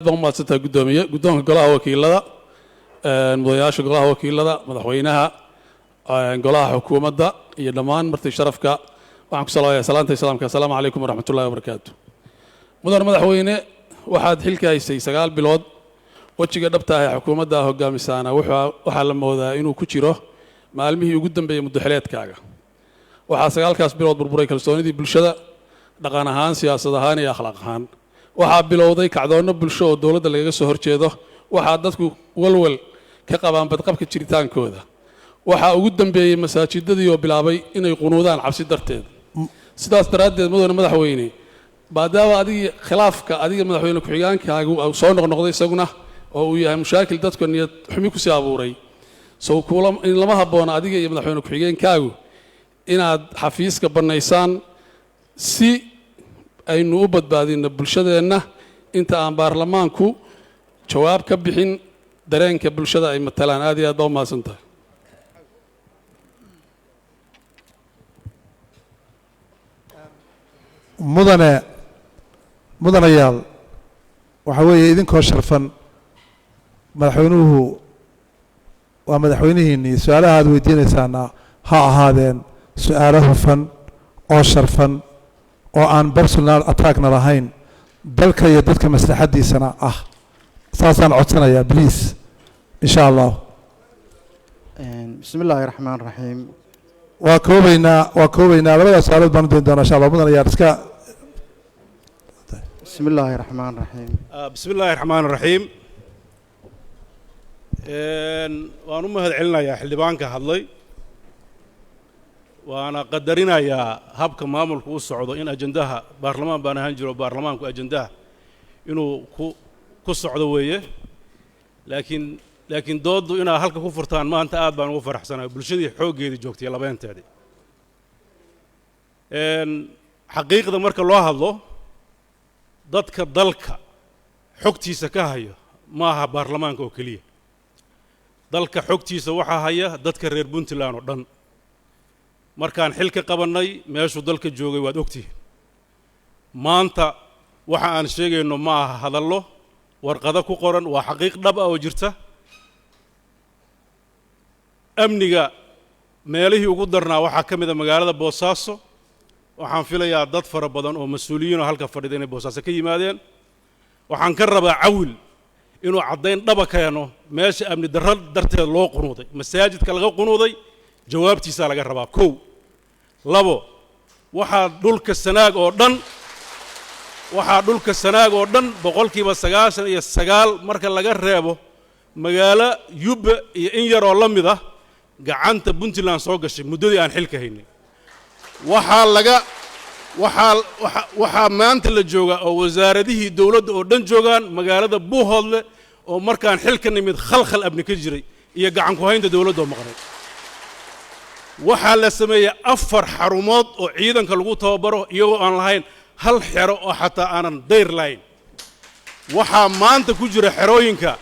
ما ستة قدومية قدوم قلاه وكيلة مضياش قلاه وكيلة مدحوينها قلاه حكومة دا يدمان مرتي شرفك وعنك صلاة سلامتي سلامك السلام عليكم ورحمة الله وبركاته مدن مدحوينه واحد حلك هيسي سقال بلود وجه قدبتها حكومة دا هو قام سنة وحال مودا إنه كتيره معلمه يقدم بمدحلات كاجا وحاسقال كاس بلود بربري كالسوني دي بالشدة دقنا هان سياسة هان يا أخلاق هان waxaa bilowday kacdoonno bulsho oo dawladda laga soo horjeedo waxa dadku walwal ka qabaan badqabka jiritaankooda waxa ugu dambeeyay masaajidadii oo bilaabay inay qunuudaan cabsi darteed sidaas daraadeed madaxweyne baadaaba adiga khilaafka adiga madaxweyne ku-xigeenkaagu soo noqnoqday isaguna oo uu yahay mushaakil dadku niyad xumi ku sii abuuray soo in lama habboona adiga iyo madaxweyne ku-xigeenkaagu inaad xafiiska banaysaan si aynu u badbaadino bulshadeena inta aan baarlamaanku jawaab ka bixin dareenka bulshada ay matalaan aad iyo aad u maasantahay mudanayaal waxa weeye idinkoo sharfan madaxweynuhu waa madaxweynihiinii su-aalaha aad weydiinaysaana ha ahaadeen su-aalo hufan oo sharfan oo aan personal attackna lahayn dalka iyo dadka maslaxadiisana ah saasaan codsanayaa please insha allah bismillaahi raxmaani raxiim waa koobaynaa labadaas su'aalood baan u dayn doonaa insha allah mudanayaal iska bismillaahi raxmaani raxiim bismillaahi raxmaani raxiim waan u mahad celinayaa xildhibaanka hadlay waana qadarinayaa habka maamulku u socdo in ajandaha baarlamaan baan ahaan jiro baarlamaanku ajandaha inuu ku socdo weeye laakiin dooddu inaa halka ku furtaan maanta aad baan ugu faraxsanahay bulshadii xooggeedii joogtay labeenteedii xaqiiqda marka loo hadlo dadka dalka xogtiisa ka haya ma aha baarlamaanka oo keliya dalka xogtiisa waxaa haya dadka reer puntland oo dhan markaan xil ka qabannay meeshuu dalka joogay waad ogtihiin maanta waxa aan sheegayno ma aha hadallo warqado ku qoran waa xaqiiq dhab ah oo jirta amniga meelihii ugu darnaa waxaa ka mid a magaalada boosaaso waxaan filayaa dad fara badan oo mas-uuliyiinoo halka fadhida inay boosaaso ka yimaadeen waxaan ka rabaa cawil inuu caddayn dhaba keeno meesha amni darro darteed loo qunuuday masaajidka laga qunuuday jawaabtiisaa laga rabaa kow labo waxaa dhulka sanaag oo dhan boqolkiiba 99 marka laga reebo magaalo yubba iyo in yaroo la mid ah gacanta puntland soo gashay muddadii aan xilka haynay waxaa maanta la joogaa oo wasaaradihii dawladda oo dhan joogaan magaalada buuhoodle oo markaan xilka nimid khalkhal abni ka jiray iyo gacan ku haynta dawladda oo maqnay waxaa la sameeyay 4 xarumood oo ciidanka lagu tababaro iyagoo aan lahayn hal xero oo xataa aanan dayr lahayn waxaa maanta ku jira xerooyinka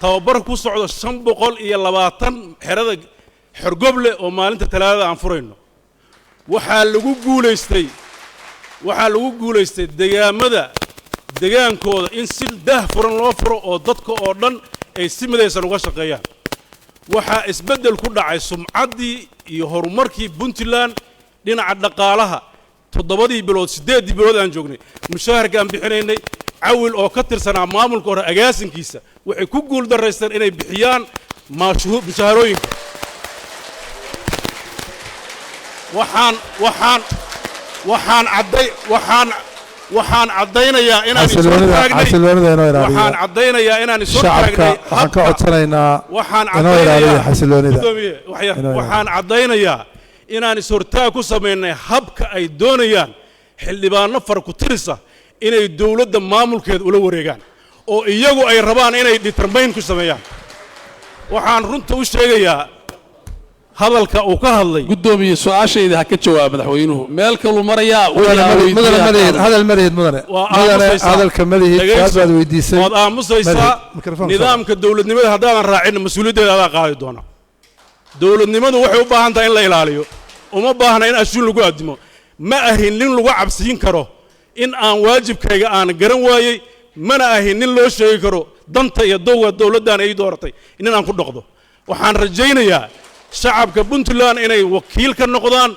tababar ku socdo 520 xerada xorgoble oo maalinta talaadada aan furayno waxaa lagu guulaystay degaankooda in si daahfuran loo furo oo dadka oo dhan ay si midaysan uga shaqeeyaan waxaa isbeddel ku dhacay sumcaddii iyo horumarkii puntland dhinaca dhaqaalaha 7 bilood 8 bilood aan joognay mushaharka aan bixinaynay cawil oo ka tirsanaa maamulka hore agaasinkiisa waxay ku guul daraysteen inay bixiyaan mushaharooyinka waxaan caddaynayaa inaan isu taagnay waxaan ka codsanaynaa inoo ilaaliyo xasiloonida waxaan caddaynayaa inaan is-hortaag ku samaynay habka ay doonayaan xildhibaano farku-tirisa inay dawladda maamulkeeda ula wareegaan oo iyagu ay rabaan inay determayn ku sameeyaan waxaan runta u sheegayaa hadalka uu ka hadlay gudoomiye su'aashayda ha ka jawaab madaxweynuhu meel kalu marayaa hadal marayid mudane hadalka marayid baad weydiisay waad aamusaysaa nidaamka dawladnimada haddaadan raacin mas-uuliyaddeeda adaa qaadi doona dawladnimadu waxay u baahan tahay in la ilaaliyo uma baahna in ashuun lagu addimo ma ahin nin lagu cabsiin karo in aan waajibkayga aan garan waayey mana ahin nin loo sheegi karo danta iyo dowga dowladdan ay dooratay in aan ku dhaqdo waxaan rajaynayaa shacabka Puntland inay wakiil ka noqdaan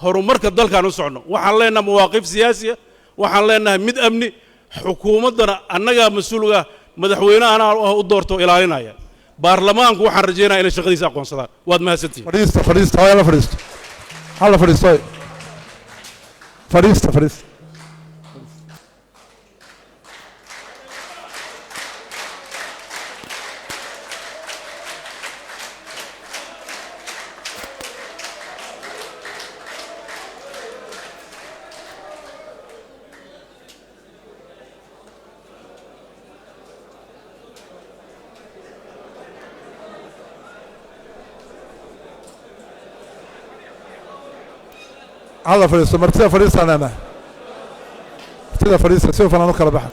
horumarka dalkan u socno waxaan leenahay mawaaqif siyaasi waxaan leenahay mid amni xukuumadana annaga mas'uulka madaxweynaha u doorto ilaalinaya baarlamaanku waxaan rajaynayaa inay shaqadiisa aqoonsadaan waad mahadsantihiin fadhiista hala fadhiisto hala fadhiisto fadhiista هلا فريسة مرتين فريسة أنا مرتين فريسة سوف أنا نكره بحر